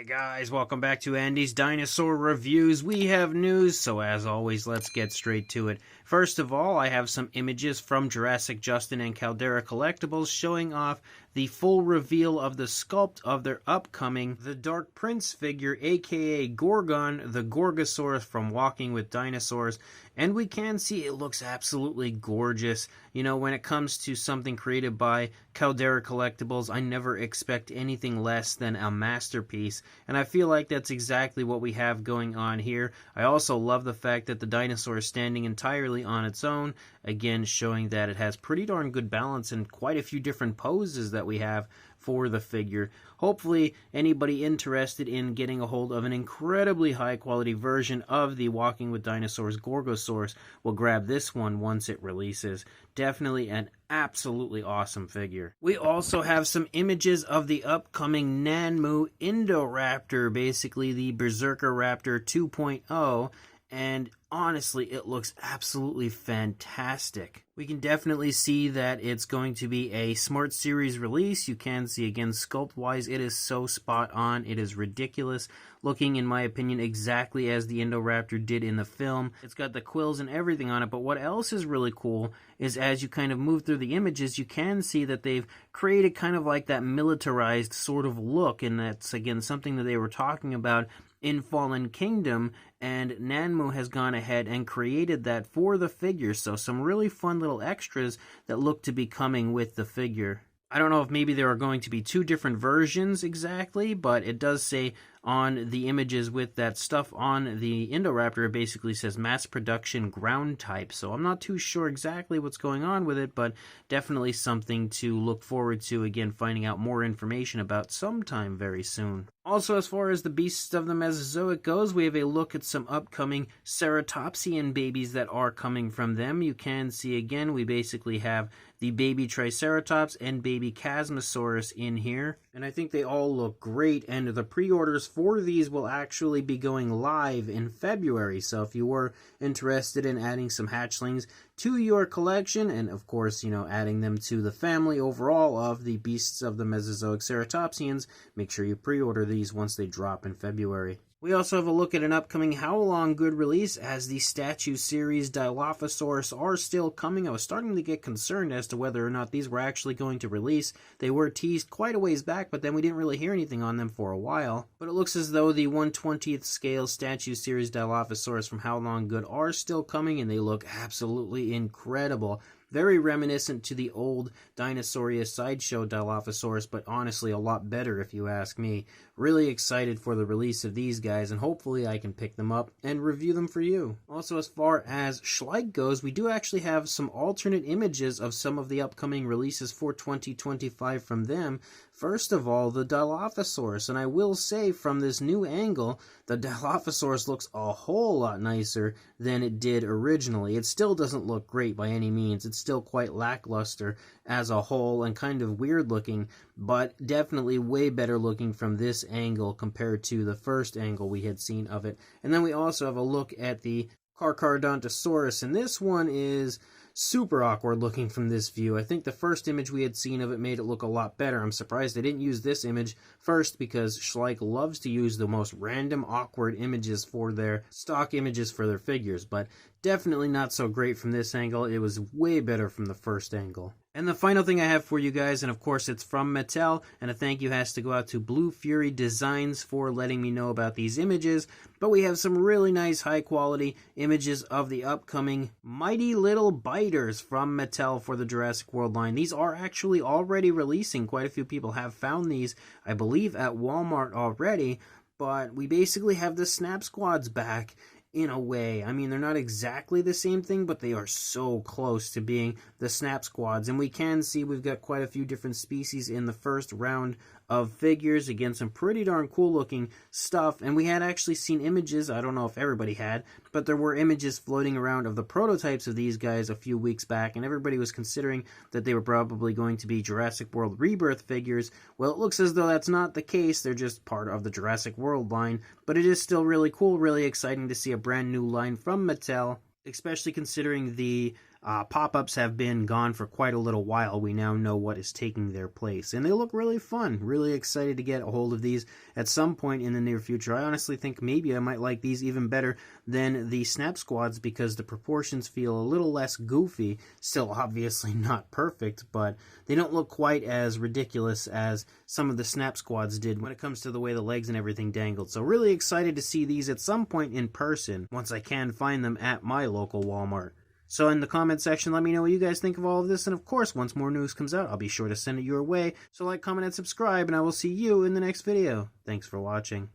Hey guys, welcome back to Andy's Dinosaur Reviews. We have news, so as always, let's get straight to it. First of all, I have some images from Jurassic Justin and Caldera Collectibles showing off the full reveal of the sculpt of their upcoming The Dark Prince figure, aka Gorgon, the Gorgosaurus from Walking with Dinosaurs. And we can see it looks absolutely gorgeous. You know, when it comes to something created by Caldera Collectibles, I never expect anything less than a masterpiece. And I feel like that's exactly what we have going on here. I also love the fact that the dinosaur is standing entirely on its own, again showing that it has pretty darn good balance and quite a few different poses that we have for the figure. Hopefully anybody interested in getting a hold of an incredibly high quality version of the Walking with Dinosaurs Gorgosaurus will grab this one once it releases. Definitely an absolutely awesome figure. We also have some images of the upcoming Nanmu Indoraptor, basically the Berserker Raptor 2.0, and honestly, it looks absolutely fantastic. We can definitely see that it's going to be a Smart Series release. You can see, again, sculpt-wise, it is so spot on. It is ridiculous, looking, in my opinion, exactly as the Indoraptor did in the film. It's got the quills and everything on it, but what else is really cool is as you kind of move through the images, you can see that they've created kind of like that militarized sort of look, and that's, again, something that they were talking about in Fallen Kingdom, and Nanmu has gone ahead and created that for the figure, so some really fun little extras that look to be coming with the figure. I don't know if maybe there are going to be two different versions exactly, but it does say on the images with that stuff on the Indoraptor, it basically says mass production ground type. So I'm not too sure exactly what's going on with it, but definitely something to look forward to, again, finding out more information about sometime very soon. Also, as far as the beasts of the Mesozoic goes, we have a look at some upcoming Ceratopsian babies that are coming from them. You can see, again, we basically have the baby Triceratops and baby Chasmosaurus in here, and I think they all look great, and the pre-orders for these will actually be going live in February, so if you were interested in adding some hatchlings to your collection, and of course, you know, adding them to the family overall of the beasts of the Mesozoic Ceratopsians, make sure you pre-order these once they drop in February. We also have a look at an upcoming Haolonggood release, as the statue series Dilophosaurus are still coming. I was starting to get concerned as to whether or not these were actually going to release. They were teased quite a ways back, but then we didn't really hear anything on them for a while. But it looks as though the 1/20th scale statue series Dilophosaurus from Haolonggood are still coming, and they look absolutely incredible. Very reminiscent to the old Dinosauria sideshow Dilophosaurus, but honestly a lot better if you ask me. Really excited for the release of these guys, and hopefully I can pick them up and review them for you. Also, as far as Schleich goes, we do actually have some alternate images of some of the upcoming releases for 2025 from them. First of all, the Dilophosaurus, and I will say from this new angle, the Dilophosaurus looks a whole lot nicer than it did originally. It still doesn't look great by any means. It's still quite lackluster as a whole and kind of weird looking, but definitely way better looking from this angle compared to the first angle we had seen of it. And then we also have a look at the Carcharodontosaurus, and this one is super awkward looking from this view. I think the first image we had seen of it made it look a lot better. I'm surprised they didn't use this image first, because Schleich loves to use the most random awkward images for their stock images for their figures, but definitely not so great from this angle. It was way better from the first angle. And the final thing I have for you guys, and of course it's from Mattel, and a thank you has to go out to Blue Fury Designs for letting me know about these images, but we have some really nice high quality images of the upcoming Mighty Little Biters from Mattel for the Jurassic World line. These are actually already releasing. Quite a few people have found these, I believe, at Walmart already, but we basically have the Snap Squads back in a way. I mean, they're not exactly the same thing, but they are so close to being the Snap Squads. And we can see we've got quite a few different species in the first round of figures. Again, some pretty darn cool looking stuff. And we had actually seen images, I don't know if everybody had, but there were images floating around of the prototypes of these guys a few weeks back, and everybody was considering that they were probably going to be Jurassic World Rebirth figures. Well, it looks as though that's not the case. They're just part of the Jurassic World line, but it is still really cool, really exciting to see a brand new line from Mattel, especially considering the Pop-ups have been gone for quite a little while. We now know what is taking their place, and they look really fun. Really excited to get a hold of these at some point in the near future. I honestly think maybe I might like these even better than the Snap Squads because the proportions feel a little less goofy. Still obviously not perfect, but they don't look quite as ridiculous as some of the Snap Squads did when it comes to the way the legs and everything dangled. So really excited to see these at some point in person once I can find them at my local Walmart. So in the comment section, let me know what you guys think of all of this. And of course, once more news comes out, I'll be sure to send it your way. So like, comment, and subscribe, and I will see you in the next video. Thanks for watching.